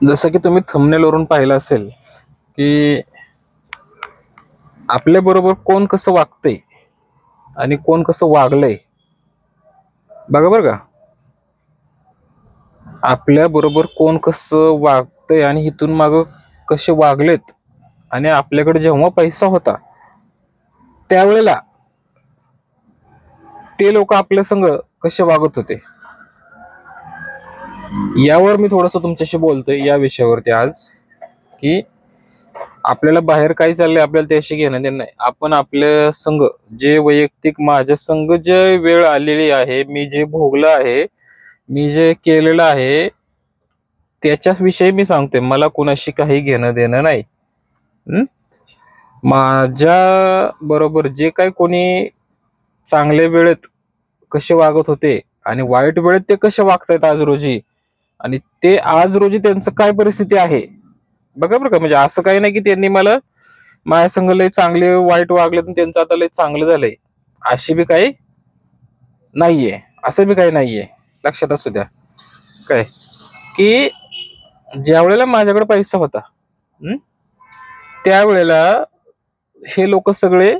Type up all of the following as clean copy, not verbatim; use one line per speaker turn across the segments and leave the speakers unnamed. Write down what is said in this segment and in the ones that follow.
जसं की तुम्ही थंबनेल वरून पाहिलं असेल की आपल्या बरोबर कोण कसं वागतंय आणि कोण कसं वागलंय बघा बरं का. आपल्या बरोबर कोण कसं वागतंय आणि इथून माग कसे वागलेत आणि आपल्याकडे जेव्हा पैसा होता त्यावेळेला ते लोक आपल्या संग कसे वागत होते यावर मी थोडस तुमच्याशी बोलतोय या विषयावरती आज. की आपल्याला बाहेर काय चाललंय आपल्याला त्याशी घेणं देणं नाही. आपण आपल्या संघ जे वैयक्तिक माझ्या संघ जे वेळ आलेली आहे, मी जे भोगलं आहे, मी जे केलेलं आहे त्याच्याच विषयी मी सांगतोय. मला कुणाशी काही घेणं देणं नाही. माझ्या बरोबर जे काही कोणी चांगल्या वेळेत कसे वागत होते आणि वाईट वेळेत ते कसे वागतायत आज रोजी, आणि ते आज रोजी त्यांचं काय परिस्थिती आहे बघा बरं का. म्हणजे असं काही नाही की त्यांनी मला माझ्या संग लय चांगले वाईट वागले तर त्यांचं आता लय चांगलं झालंय, अशी बी काही नाहीये, असं बी काही नाहीये. लक्षात असू द्या काय की ज्या वेळेला माझ्याकडे पैसा होता त्यावेळेला हे लोक सगळे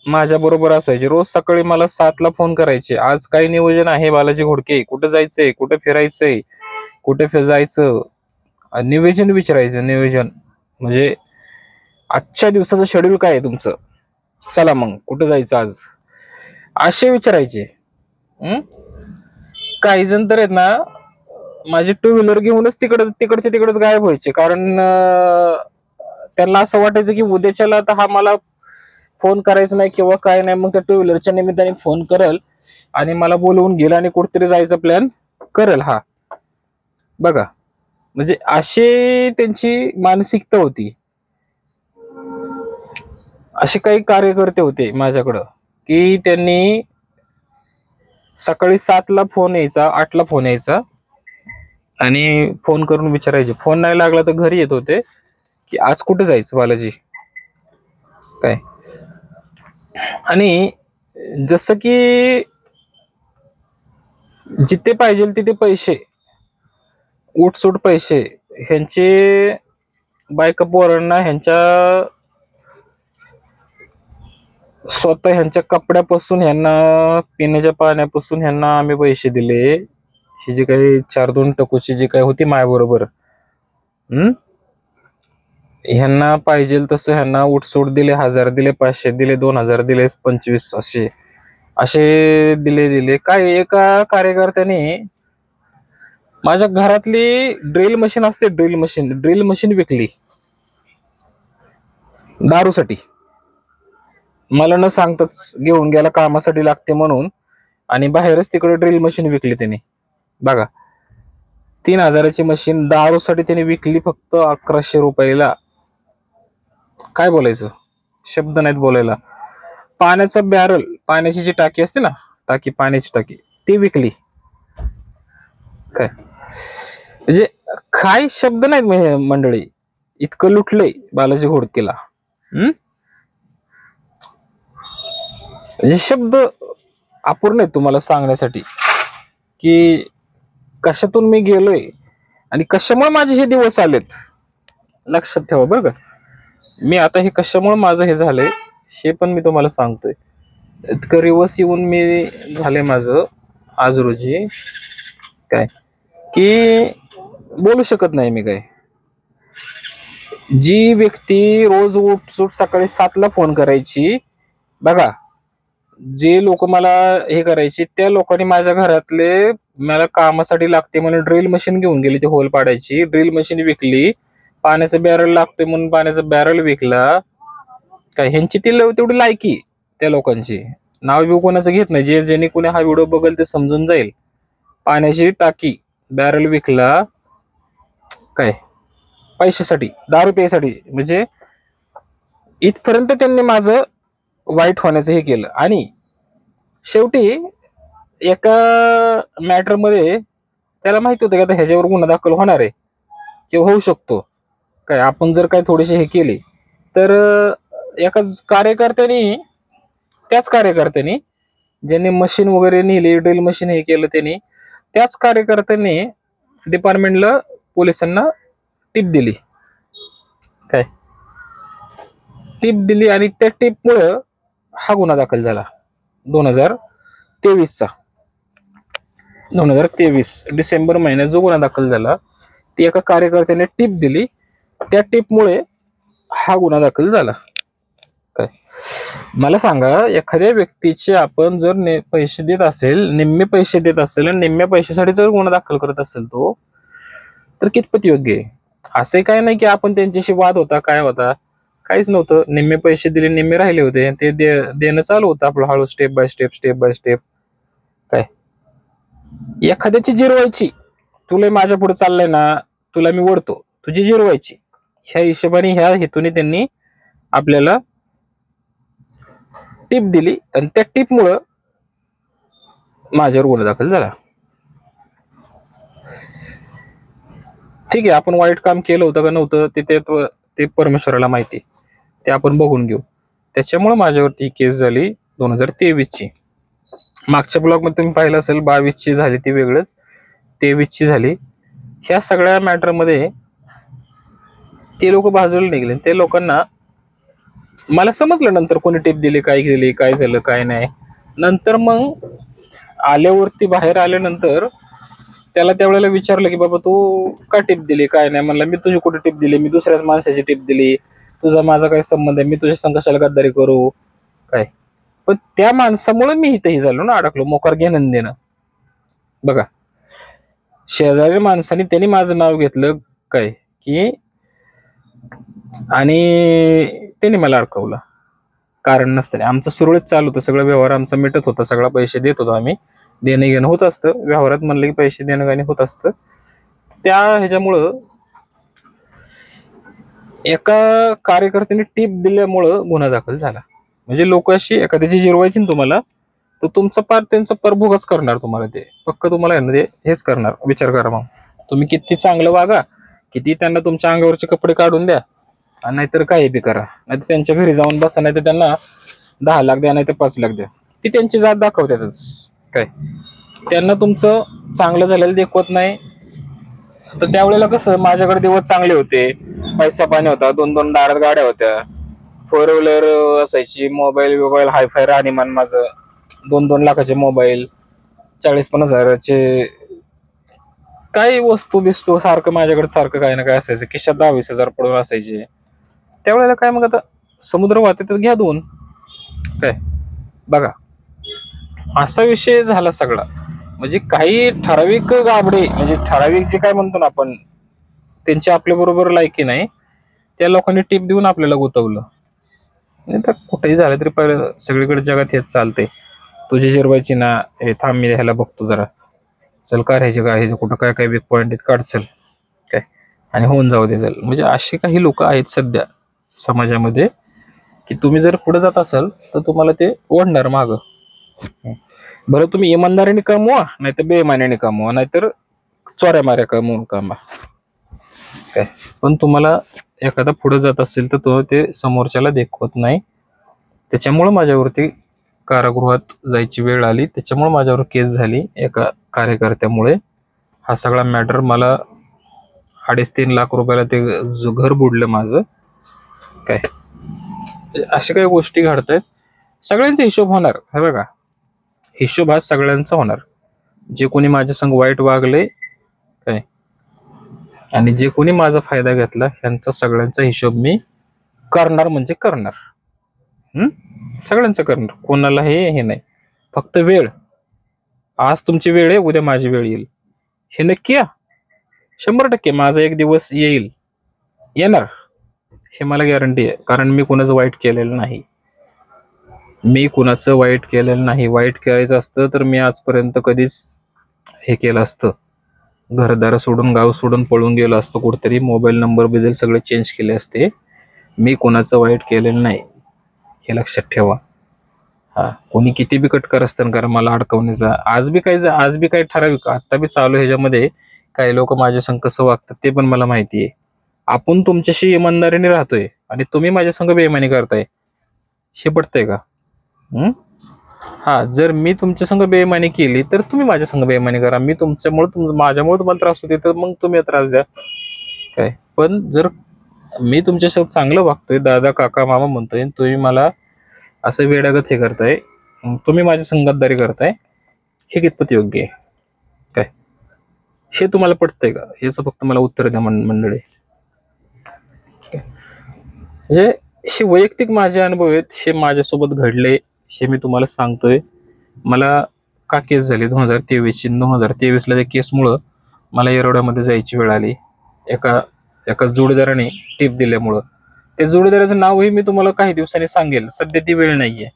माझ्या बरोबर असायचे. रोज सकाळी मला 7ला फोन करायचे, आज काय नियोजन आहे बालाजी घोडके, कुठं जायचंय, कुठं फिरायचंय, कुठे जायचं, नियोजन विचारायचं. नियोजन म्हणजे आजच्या दिवसाचं शेड्यूल काय आहे तुमचं, चला मग कुठं जायचं आज, असे विचारायचे. काही जण तर आहेत ना माझी 2 व्हीलर घेऊनच तिकडचे गायब व्हायचे. कारण त्यांना असं वाटायचं की उद्याच्याला तर हा मला फोन करायचा नाही किंवा काय नाही, मग त्या 2 व्हीलरच्या निमित्ताने फोन करल आणि मला बोलवून घेईल आणि कुठेतरी जायचा प्लॅन करेल हा. बघा म्हणजे अशी त्यांची मानसिकता होती. असे काही कार्यकर्ते होते माझ्याकडं की त्यांनी सकाळी 7ला फोन यायचा, 8ला फोन यायचा आणि फोन करून विचारायचे. फोन नाही लागला तर घरी येत होते की आज कुठे जायचं बालाजी काय. आणि जसं की जिथे पाहिजे तिथे पैसे, उठसूट पैसे, ह्यांचे बायका पोरांना ह्यांच्या स्वतः ह्यांच्या कपड्यापासून ह्यांना पिण्याच्या पाण्यापासून ह्यांना आम्ही पैसे दिले. ही जी काही 4-2 टकोची जी काही होती माया बरोबर ह्यांना पाहिजे तसं ह्यांना उठसूट दिले. 1000 दिले, 500 दिले, 2000 दिले, 25 असे असे दिले. काय एका कार्यकर्त्याने माझ्या घरातली ड्रिल मशीन असते, ड्रिल मशीन विकली दारूसाठी. मला न सांगताच घेऊन गेला, कामासाठी लागते म्हणून, आणि बाहेरच तिकडे ड्रिल मशीन विकली त्याने. बघा 3000ची मशीन दारूसाठी त्याने विकली फक्त 1100 रुपयाला. काय बोलायचं, शब्द नाहीत बोलायला. पाण्याचा बॅरल, पाण्याची जी टाकी असते ना, पाण्याची टाकी, ती विकली. काय म्हणजे काय शब्द नाहीत मंडळी, इतकं लुटलंय बालाजी घोडकेला. म्हणजे शब्द अपूर्ण आहेत तुम्हाला सांगण्यासाठी की कशातून मी गेलोय आणि कशामुळे माझे हे दिवस आलेत. लक्षात ठेवा बरं का. मी आता हे कशामुळे माझं हे झालंय हे पण मी तुम्हाला सांगतोय. इतकं रिवर्स येऊन मी झालंय माझं आज रोजी काय की बोलू शकत नाही मी. काय जी व्यक्ती रोज उठसूट सकाळी 7ला फोन करायची, बघा जे लोक मला हे करायचे त्या लोकांनी माझ्या घरातले मला कामासाठी लागते म्हणून ड्रिल मशीन घेऊन गेली, ते होल पाडायची. ड्रिल मशीन विकली. पाण्याचं बॅरल लागतोय म्हणून पाण्याचा बॅरल विकला. काय ह्यांची ती तेवढी लायकी त्या लोकांची. नाव बिव कोणाचं घेत नाही, जे ज्यांनी कोणी हा व्हिडिओ बघेल ते समजून जाईल. पाण्याची टाकी बॅरल विकला काय पैशासाठी, दारू प्यायसाठी. म्हणजे इथपर्यंत त्यांनी माझं वाईट होण्याचं हे केलं. आणि शेवटी एका मॅटर मध्ये त्याला माहिती होतं की आता ह्याच्यावर गुन्हा दाखल होणार आहे किंवा होऊ शकतो. काय आपण जर काय थोडेसे हे केले तर एका कार्यकर्त्याने, त्याच कार्यकर्त्याने ज्यांनी मशीन वगैरे नेली, ड्रिल मशीन हे केलं, त्याच कार्यकर्त्याने डिपार्टमेंटला पोलिसांना टिप दिली. काय टिप दिली आणि त्या टिपमुळं हा गुन्हा दाखल झाला 2023चा. 2023 डिसेंबर महिन्यात जो गुन्हा दाखल झाला, ती एका कार्यकर्त्याने टिप दिली, त्या टिपमुळे हा गुन्हा दाखल झाला. काय मला सांगा, एखाद्या व्यक्तीचे आपण जर पैसे देत असेल, निम्मे पैसे देत असेल आणि निम्म्या पैशासाठी जर गुन्हा दाखल करत असेल तो, तर कितपत योग्य आहे? असं काय नाही की आपण त्यांच्याशी वाद होता, काय होता, काहीच नव्हतं. निम्मे पैसे दिले, निम्मे राहिले होते, ते देणं चालू होतं आपलं हळू, स्टेप बाय स्टेप. काय एखाद्याची जिरवायची, तुला माझ्या पुढे चाललंय ना, तुला मी ओढतो, तुझी जिरवायची, ह्या हिशोबाने ह्या हेतूने त्यांनी आपल्याला टिप दिली आणि त्या टिपमुळं माझ्यावर गुन्हा दाखल झाला. ठीक आहे, आपण वाईट काम केलं होतं का नव्हतं ते परमेश्वराला माहिती, ते आपण बघून घेऊ. त्याच्यामुळे माझ्यावरती केस झाली 2023ची. मागच्या ब्लॉग मध्ये तुम्ही पाहिलं असेल 22ची झाली, ती वेगळंच, 23ची झाली. ह्या सगळ्या मॅटरमध्ये ते लोक बाजूला निघले. ते लोकांना मला समजलं नंतर कोणी टिप दिली, काय दिली, काय झालं, काय नाही. नंतर मग आल्यावरती, बाहेर आल्यानंतर त्याला त्यावेळेला विचारलं की बाबा तू का टिप दिली, काय नाही. म्हणलं मी तुझी कुठे टिप दिली, मी दुसऱ्याच माणसाची टिप दिली, तुझा माझा काय संबंध आहे, मी तुझ्या संग कशाला गद्दारी करू. काय पण त्या माणसामुळे मी इथंही झालो ना, अडकलो, मोकार घेणं देणं. बघा, शेजारी माणसाने त्यांनी माझं नाव घेतलं काय की, आणि त्यांनी मला अडकवलं कारण नसताना. आमचं सुरळीत चालू होतं, सगळं व्यवहार आमचा मिटत होता, सगळा पैसे देत होतो आम्ही, देणं घेणं होत असतं व्यवहारात, म्हणलं की पैसे देणं घेणं होत असतं. त्या ह्याच्यामुळं एका कार्यकर्त्याने टिप दिल्यामुळं गुन्हा दाखल झाला. म्हणजे लोक अशी एखाद्याची जिरवायची ना तुम्हाला, तर तुमचा त्यांचा परभोगच करणार तुम्हाला, ते पक्क तुम्हाला हेच करणार. विचार करा मग, तुम्ही किती चांगलं वागा, किती त्यांना तुमच्या अंगावरचे कपडे काढून द्या, नाहीतर काही बी करा, नाहीतर त्यांच्या घरी जाऊन बसा, नाहीतर त्यांना 10 लाख द्या, नाहीतर 5 लाख द्या, ती त्यांची जात दाखवतातच. काय त्यांना तुमचं चांगलं झालेलं देखवत नाही. तर त्यावेळेला कसं, माझ्याकडे दिवस चांगले होते, पैसा पाणी होता, 2-2 दारात गाड्या होत्या, 4 व्हीलर असायची, मोबाईल हायफाय राहणीमान माझं, 2-2 लाखाचे मोबाईल, 40-50 हजाराचे काही वस्तू बिस्तू सारखं माझ्याकडे, सारखं काही ना काय असायचं, खिशात 10-20 हजार पडून असायचे. त्यावेळेला काय मग आता समुद्र वाहते तर घ्या दोन. काय बघा, असा विषय झाला सगळा. म्हणजे काही ठराविक गाबडे, म्हणजे ठराविक जे काय म्हणतो ना आपण, त्यांची आपल्या बरोबर लायकी नाही, त्या लोकांनी टिप देऊन आपल्याला गुतवलं. नाही तर कुठेही झालं तरी पहिलं सगळीकडे जगात हेच चालते, तुझी जिरवायची ना, हे थांब मी ह्याला बघतो जरा, चल ह्याचे कुठं काय काय बिग पॉईंट आहेत, काढ चल, काय आणि होऊन जाऊ दे चल. म्हणजे असे काही लोक आहेत सध्या समाजामध्ये की तुम्ही जर पुढे जात असाल तर तुम्हाला ते ओढणार माग. बरं, तुम्ही इमानदारीने कमवा, नाहीतर बेईमानीने कमवा, नाहीतर चोऱ्या माऱ्या कमवून कमा, काय पण तुम्हाला एखादा पुढे जात असेल तर तो ते समोरच्याला देखवत नाही. त्याच्यामुळे माझ्यावरती कारागृहात जायची वेळ आली, त्याच्यामुळे माझ्यावर केस झाली एका कार्यकर्त्यामुळे. हा सगळा मॅटर, मला 2.5-3 लाख रुपयाला ते घर बुडलं माझं. काय अशा काही गोष्टी घडतायत, सगळ्यांचा हिशोब होणार. हे बघा, हिशोब हा सगळ्यांचा होणार. जे कोणी माझ्या संग वाईट वागले काय, आणि जे कोणी माझा फायदा घेतला, ह्यांचा सगळ्यांचा हिशोब मी करणार, म्हणजे करणार. सगळ्यांचं करणार, कोणाला हे नाही. फक्त वेळ, आज तुमची वेळ आहे, उद्या माझी वेळ येईल, हे नक्की 100% माझा एक दिवस येणार, हे मला गॅरंटी आहे. कारण मी कुणाचं वाईट केलेलं नाही, वाईट करायचं असतं तर मी आजपर्यंत कधीच हे केलं असतं, घरदार सोडून, गाव सोडून पळून गेलो असतो कुठेतरी, मोबाईल नंबर बद्दल सगळे चेंज केले असते. मी कोणाचं वाईट केलेलं नाही, हे लक्षात ठेवा. कोणी किती बी कटकर असतं कारण मला अडकवण्याचा, आज बी काही ठराविक, आता बी चालू ह्याच्यामध्ये काही लोक माझ्या संग कसं वागतात ते पण मला माहिती आहे. आपण तुमच्याशी इमानदारीने राहतोय आणि तुम्ही माझ्या संग बेईमानी करताय, हे पटतंय का? हा, जर मी तुमच्या संग बेईमानी केली तर तुम्ही माझ्या संग बेईमानी करा. मी तुमच्यामुळे माझ्यामुळे तुम्हाला त्रास होते तर मग तुम्ही त्रास द्या. काय पण जर मी तुमच्यासोबत चांगलं वागतोय, दादा काका मामा म्हणतोय, तुम्ही मला असं वेड्यागत हे करताय, तुम्ही माझ्या संगतदारी करताय, हे कितपत योग्य आहे? काय हे तुम्हाला पटतंय का? हेच फक्त मला उत्तर द्या मंडळी. म्हणजे हे वैयक्तिक माझे अनुभव आहेत, हे माझ्यासोबत घडले, हे मी तुम्हाला सांगतोय. मला का केस झाली 2023 त्या केसमुळं मला येरवड्यामध्ये जायची वेळ आली. एका जोडीदाराने टिप दिल्यामुळं. त्या जोडीदाराचं नावही मी तुम्हाला काही दिवसांनी सांगेल, सध्या ती वेळ नाहीये.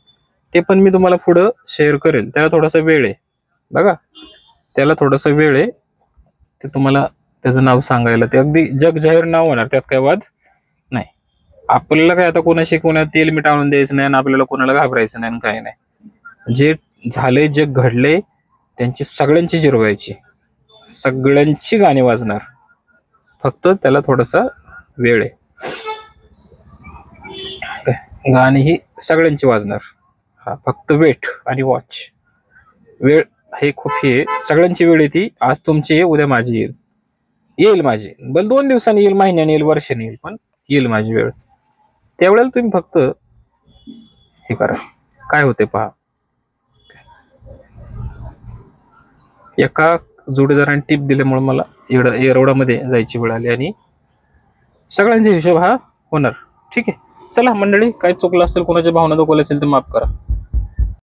ते पण मी तुम्हाला पुढं शेअर करेल. त्याला थोडासा वेळ आहे बघा, त्याला थोडासा वेळ आहे. ते तुम्हाला त्याचं नाव सांगायला ते अगदी जग जाहीर नाव होणार, त्यात काय वाद नाही. आपल्याला काय आता कोणाशी कोणा तेल मीठ आणून द्यायचं नाही आणि आपल्याला कोणाला घाबरायचं नाही, काही नाही. जे झाले, जे घडले, त्यांची सगळ्यांची जिरवायची, सगळ्यांची गाणी वाजणार. फक्त त्याला थोडासा वेळ आहे. गाणी ही सगळ्यांची वाजणार. हा, फक्त वेट आणि वॉच. वेळ हे खूप हे सगळ्यांची वेळ येते. आज तुमची येईल, उद्या माझी येईल माझी, बल 2 दिवसांनी येईल, महिन्याने येईल, वर्षाने येईल, पण येईल माझी वेळ. त्यावेळेला तुम्ही फक्त हे करा, काय होते पहा. एका जोडीदाराने टिप दिल्यामुळे मला येरवड्यामध्ये जायची वेळ आली आणि सगळ्यांचा हिशोब हा होणार. ठीक आहे, चला मंडळी, काय चुकलं असेल, कोणाच्या भावना दुखवल्या असेल तर माफ करा.